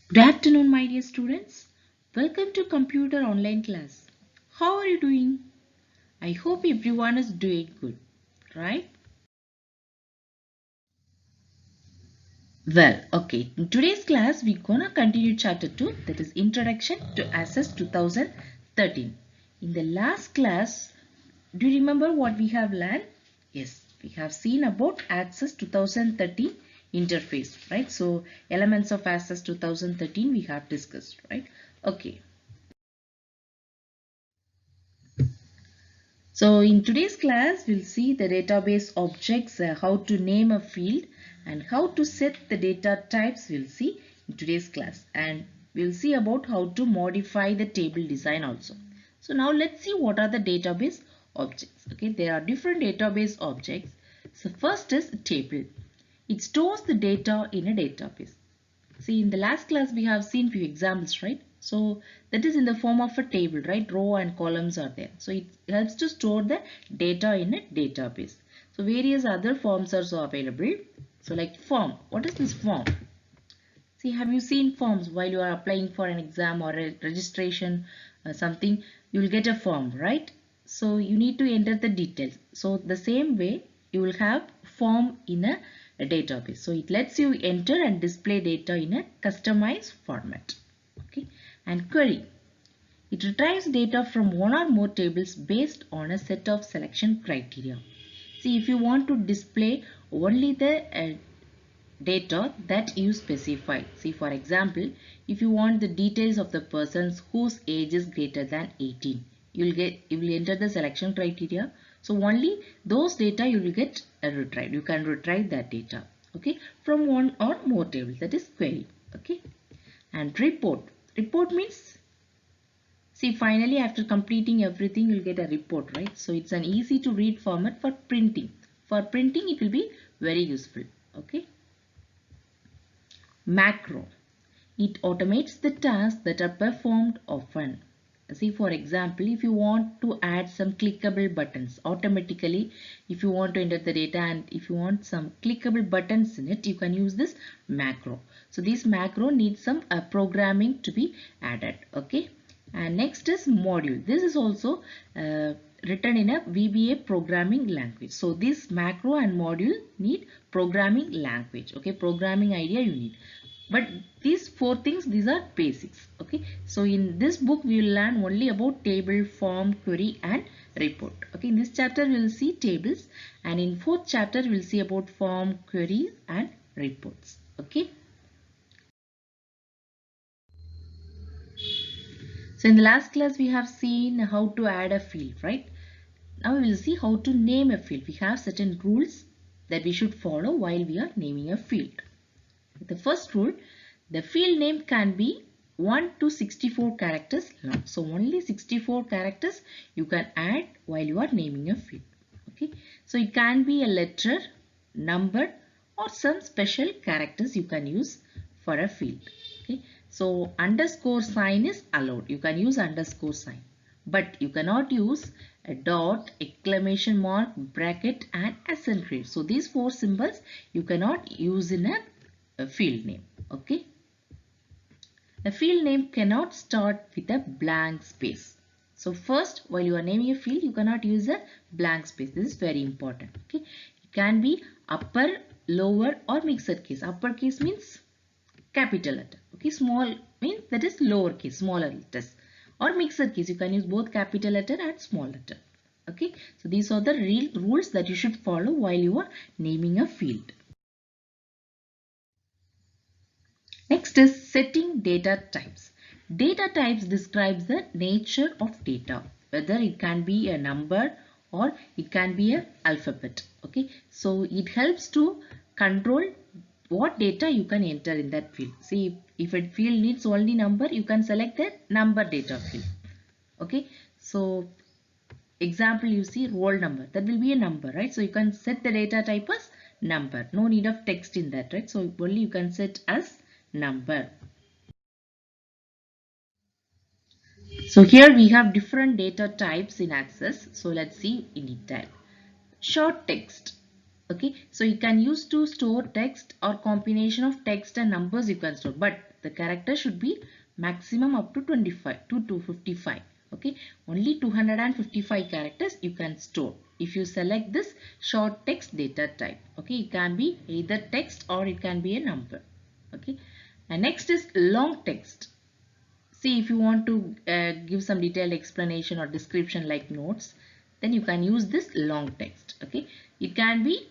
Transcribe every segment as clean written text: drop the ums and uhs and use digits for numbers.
Good afternoon, my dear students. Welcome to computer online class. How are you doing? I hope everyone is doing good, right? Well, okay. In today's class, we're gonna continue chapter 2, that is Introduction to Access 2013. In the last class, do you remember what we have learned? Yes, we have seen about Access 2013 interface, right? So, elements of Access 2013 we have discussed, right? Okay. So in today's class, we'll see the database objects, how to name a field and how to set the data types we'll see in today's class. And we'll see about how to modify the table design also. So now let's see what are the database objects. Okay, there are different database objects. So first is a table. It stores the data in a database. See, in the last class we have seen few examples, right? So that is in the form of a table, right? Row and columns are there. So it helps to store the data in a database. So various other forms are also available. So like form. What is this form? See, have you seen forms while you are applying for an exam or a registration or something? You will get a form, right? So you need to enter the details. So the same way you will have form in a database. So it lets you enter and display data in a customized format. Okay. And query. It retrieves data from one or more tables based on a set of selection criteria. See, if you want to display only the data that you specify. See, for example, if you want the details of the persons whose age is greater than 18, you will enter the selection criteria. So only those data you will get retrieved. You can retrieve that data, okay, from one or more tables. That is query, okay. And report. Report means, see, finally after completing everything you'll get a report, right? So it's an easy to read format for printing. For printing it will be very useful, okay. Macro. It automates the tasks that are performed often. See, for example, if you want to add some clickable buttons automatically, if you want to enter the data and if you want some clickable buttons in it, you can use this macro. So this macro needs some programming to be added. Okay. And next is module. This is also written in a VBA programming language. So this macro and module need programming language. Okay, programming idea you need. But these four things, these are basics. Okay, so in this book we will learn only about table, form, query and report. Okay, in this chapter we will see tables, and in fourth chapter we will see about form, queries and reports. Okay. So in the last class we have seen how to add a field, right? Now we will see how to name a field. We have certain rules that we should follow while we are naming a field. The first rule, the field name can be 1 to 64 characters long. So only 64 characters you can add while you are naming a field. Okay. So it can be a letter, number or some special characters you can use for a field. Okay. So underscore sign is allowed. You can use underscore sign. But you cannot use a dot, exclamation mark, bracket and accent. So these four symbols you cannot use in a field name. Okay. A field name cannot start with a blank space. So first, while you are naming a field, you cannot use a blank space. This is very important. Okay. It can be upper, lower or mixed case. Upper case means capital letter. Okay. Small means that is lower case, smaller letters. Or mixed case, you can use both capital letter and small letter. Okay. So these are the real rules that you should follow while you are naming a field. Next is setting data types. Data types describes the nature of data, whether it can be a number or it can be an alphabet. Okay, so it helps to control what data you can enter in that field. See, if a field needs only number, you can select the number data field. Okay, so example, you see roll number, that will be a number, right? So you can set the data type as number. No need of text in that, right? So only you can set as number. So here we have different data types in Access. So let's see in detail. Short text. Okay, so you can use to store text or combination of text and numbers you can store, but the character should be maximum up to 25 to 255. Okay, only 255 characters you can store if you select this short text data type. Okay, it can be either text or it can be a number. Okay, and next is long text. See, if you want to give some detailed explanation or description like notes, then you can use this long text. Okay, it can be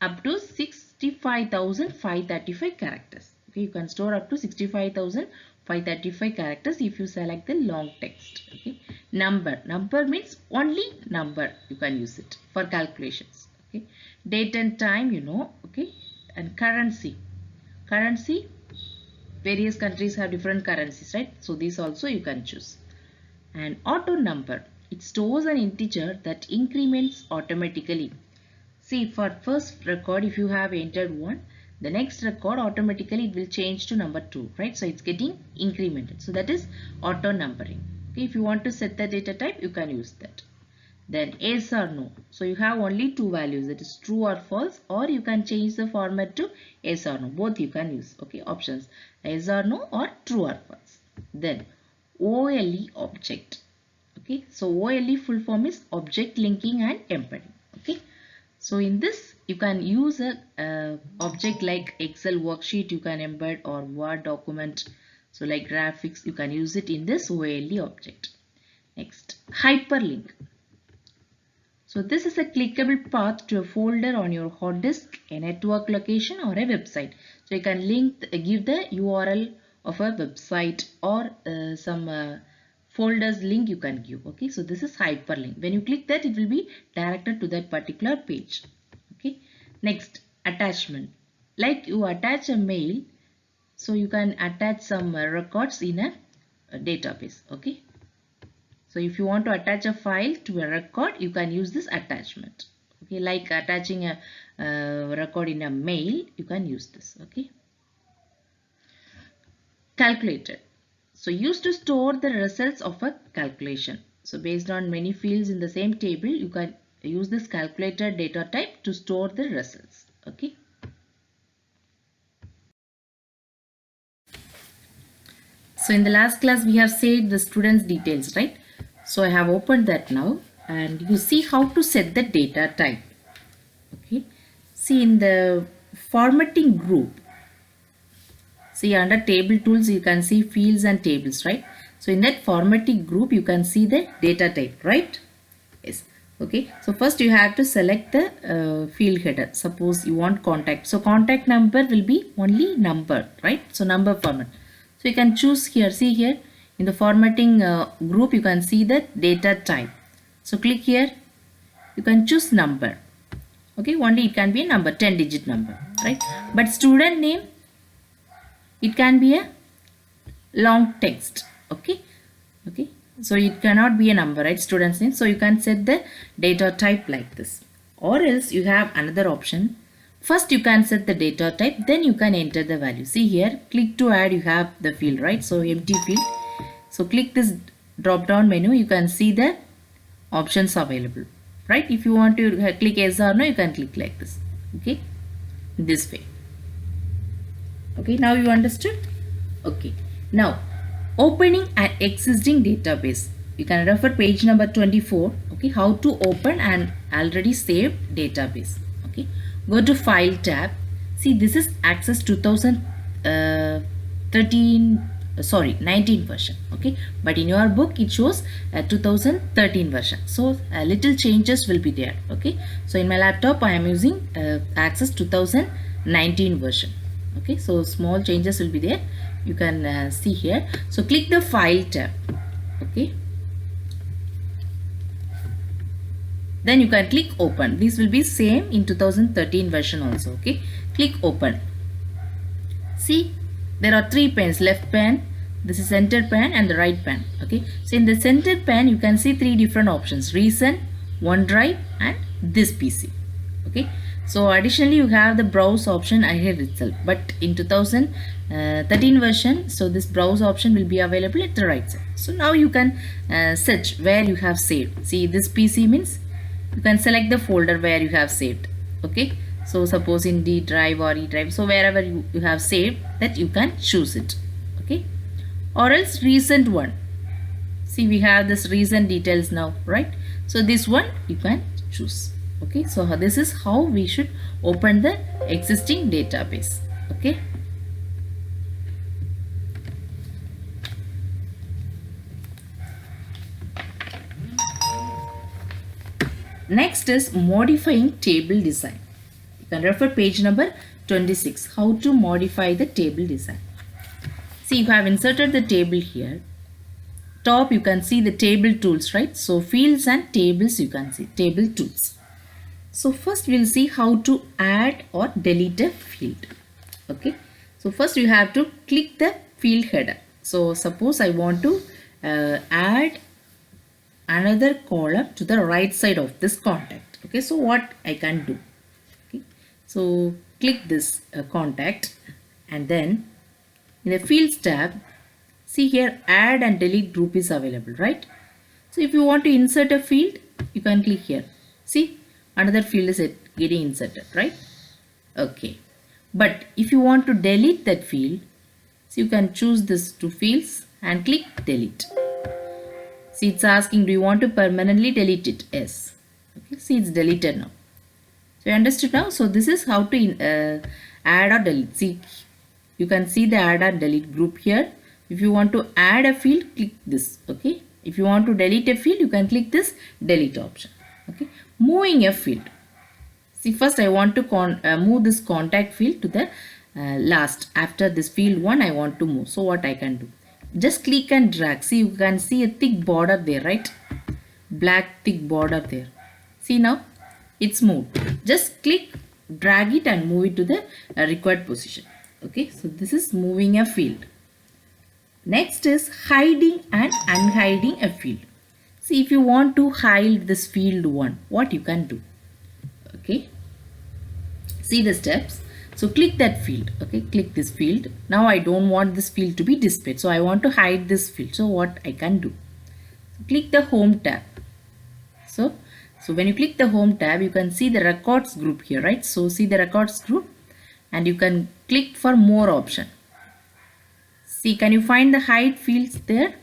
up to 65,535 characters. Okay, you can store up to 65,535 characters if you select the long text. Okay, number means only number you can use it for calculations. Okay, date and time, you know. Okay, and currency, various countries have different currencies, right? So these also you can choose. And auto number, it stores an integer that increments automatically. See, for first record, if you have entered 1, the next record automatically it will change to number 2, right? So it's getting incremented. So that is auto numbering. Okay, if you want to set the data type, you can use that. Then yes or no. So you have only two values, that is true or false, or you can change the format to yes or no. Both you can use. Okay, options yes or no or true or false. Then OLE object. Okay, so OLE full form is object linking and embedding. Okay, so in this you can use a object like Excel worksheet you can embed, or Word document. So like graphics, you can use it in this OLE object. Next, hyperlink. So this is a clickable path to a folder on your hard disk, a network location, or a website. So you can give the URL of a website or some folders link you can give. Okay, so this is hyperlink. When you click that, it will be directed to that particular page. Okay, next, attachment. Like you attach a mail, so you can attach some records in a database. Okay. So if you want to attach a file to a record, you can use this attachment. Okay, like attaching a record in a mail, you can use this. Okay. Calculator. So used to store the results of a calculation. So based on many fields in the same table, you can use this calculator data type to store the results. Okay. So in the last class, we have said the students' details, right? So I have opened that now, and you see how to set the data type. Okay. See, in the formatting group, see under table tools, you can see fields and tables, right? So in that formatting group, you can see the data type, right? Yes. Okay. So first you have to select the field header. Suppose you want contact. So contact number will be only number, right? So number format. So you can choose here. See here. In the formatting group, you can see the data type. So click here. You can choose number. Okay, only it can be a number, 10-digit number, right? But student name, it can be a long text. Okay, okay. So it cannot be a number, right? Student's name. So you can set the data type like this. Or else you have another option. First you can set the data type, then you can enter the value. See here, click to add, you have the field, right? So empty field. So click this drop down menu, you can see the options available, right? If you want to click yes or no, you can click like this. Okay, this way. Okay, now you understood? Okay, now opening an existing database. You can refer page number 24. Okay, how to open an already saved database. Okay, go to file tab. See, this is Access 19 version. Okay, but in your book it shows 2013 version, so little changes will be there. Okay, so in my laptop I am using Access 2019 version. Okay, so small changes will be there, you can see here. So click the file tab. Okay, then you can click open. This will be same in 2013 version also. Okay, click open. See, there are three panes, left pane, this is center pane, and the right pane. Okay, so in the center pane you can see three different options: recent, OneDrive, and this PC. Okay, so additionally you have the browse option ahead itself, but in 2013 version, so this browse option will be available at the right side. So now you can search where you have saved. See, this PC means you can select the folder where you have saved. Okay, So suppose in D drive or E drive, so wherever you have saved that, you can choose it. Okay, or else recent one. See, we have this recent details now, right? So this one you can choose. Okay, so this is how we should open the existing database. Okay. Next is modifying table design. You can refer page number 26, how to modify the table design. See, you have inserted the table here. Top you can see the table tools, right? So fields and tables you can see, table tools. So first we'll see how to add or delete a field. Okay, so first you have to click the field header. So suppose I want to add another column to the right side of this contact. Okay, so what I can do? Okay, so click this contact, and then in the fields tab, see here add and delete group is available, right? So if you want to insert a field, you can click here. See, another field is getting inserted, right? Okay, but if you want to delete that field, so you can choose this two fields and click delete. See, it's asking, do you want to permanently delete it? Yes. Okay, see, it's deleted now. So you understood now? So this is how to add or delete. See, you can see the add or delete group here. If you want to add a field, click this. Okay. If you want to delete a field, you can click this delete option. Okay. Moving a field. See, first I want to move this contact field to the last. After this field 1, I want to move. So what I can do? Just click and drag. See, you can see a thick border there, right? Black thick border there. See, now it's moved. Just click, drag it and move it to the required position. Okay, so this is moving a field. Next is hiding and unhiding a field. See, if you want to hide this field 1, what you can do? Okay, see the steps. So click that field. Okay, click this field. Now I don't want this field to be displayed, so I want to hide this field. So what I can do? So click the home tab. So when you click the home tab, you can see the records group here, right? So see the records group, and you can click for more option. See, can you find the hide fields there?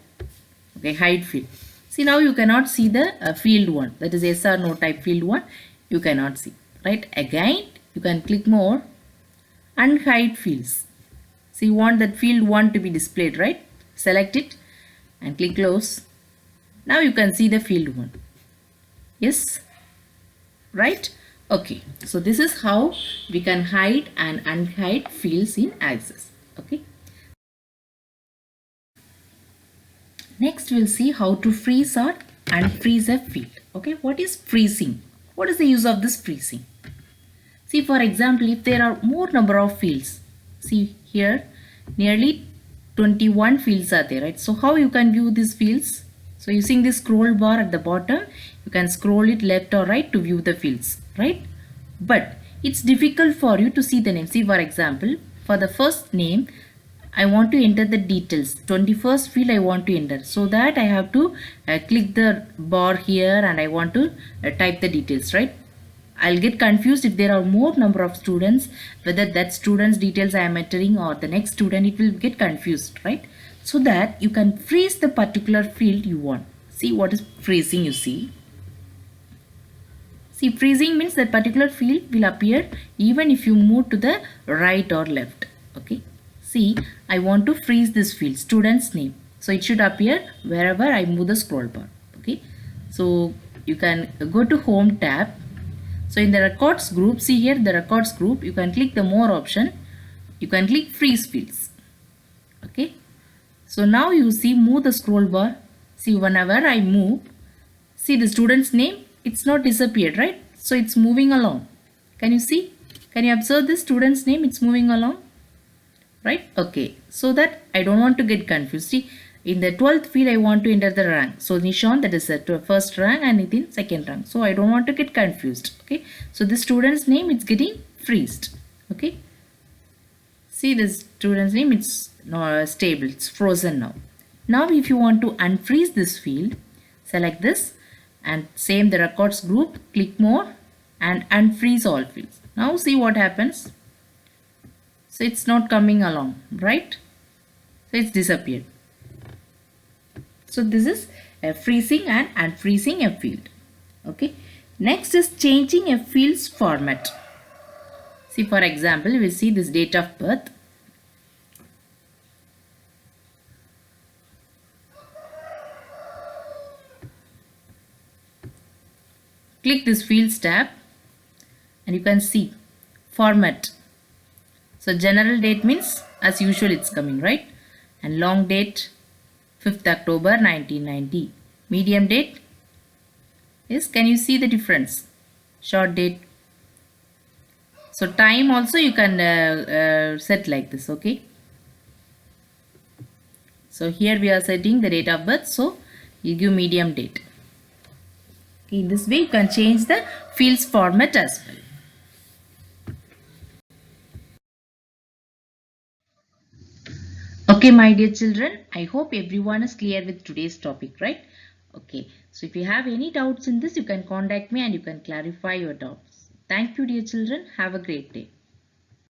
Okay, hide field. See, now you cannot see the field 1, that is yes or no type field 1. You cannot see, right? Again, you can click more. Unhide fields. So you want that field 1 to be displayed, right? Select it and click close. Now you can see the field 1. Yes, right? Okay, so this is how we can hide and unhide fields in Access. Okay. Next we'll see how to freeze or unfreeze a field. Okay, what is freezing? What is the use of this freezing? See, for example, if there are more number of fields, see here nearly 21 fields are there, right? So how you can view these fields? So using this scroll bar at the bottom, you can scroll it left or right to view the fields, right? But it's difficult for you to see the name. See, for example, for the first name, I want to enter the details. 21st field I want to enter. So that I have to click the bar here and I want to type the details, right? I'll get confused if there are more number of students, whether that student's details I am entering or the next student, it will get confused, right? So that you can freeze the particular field you want. See, what is freezing, you see? See, freezing means that particular field will appear even if you move to the right or left. Okay. See, I want to freeze this field, student's name. So it should appear wherever I move the scroll bar. Okay. So you can go to home tab. So in the records group, see here the records group, you can click the more option. You can click freeze fields. Okay. So now you see move the scroll bar. See, whenever I move, see the student's name, it's not disappeared, right? So it's moving along. Can you see? Can you observe the student's name? It's moving along, right? Okay. So that I don't want to get confused. See, in the 12th field, I want to enter the rank. So Nishant, that is the first rank, and Nitin, second rank. So I don't want to get confused. Okay. So the student's name, it's getting freezed. Okay. See the student's name, it's not stable, it's frozen now. Now if you want to unfreeze this field, select this and same the records group, click more and unfreeze all fields. Now see what happens. So it's not coming along, right? So it's disappeared. So this is freezing and unfreezing a field. Okay. Next is changing a field's format. See, for example, we see this date of birth. Click this fields tab and you can see format. So general date means as usual it's coming, right? And long date 5th October 1990. Medium date is, can you see the difference? Short date. So time also you can set like this, okay? So here we are setting the date of birth, so you give medium date. Okay, in this way you can change the fields format as well. Okay, my dear children, I hope everyone is clear with today's topic, right? Okay, so if you have any doubts in this, you can contact me and you can clarify your doubts. Thank you, dear children. Have a great day.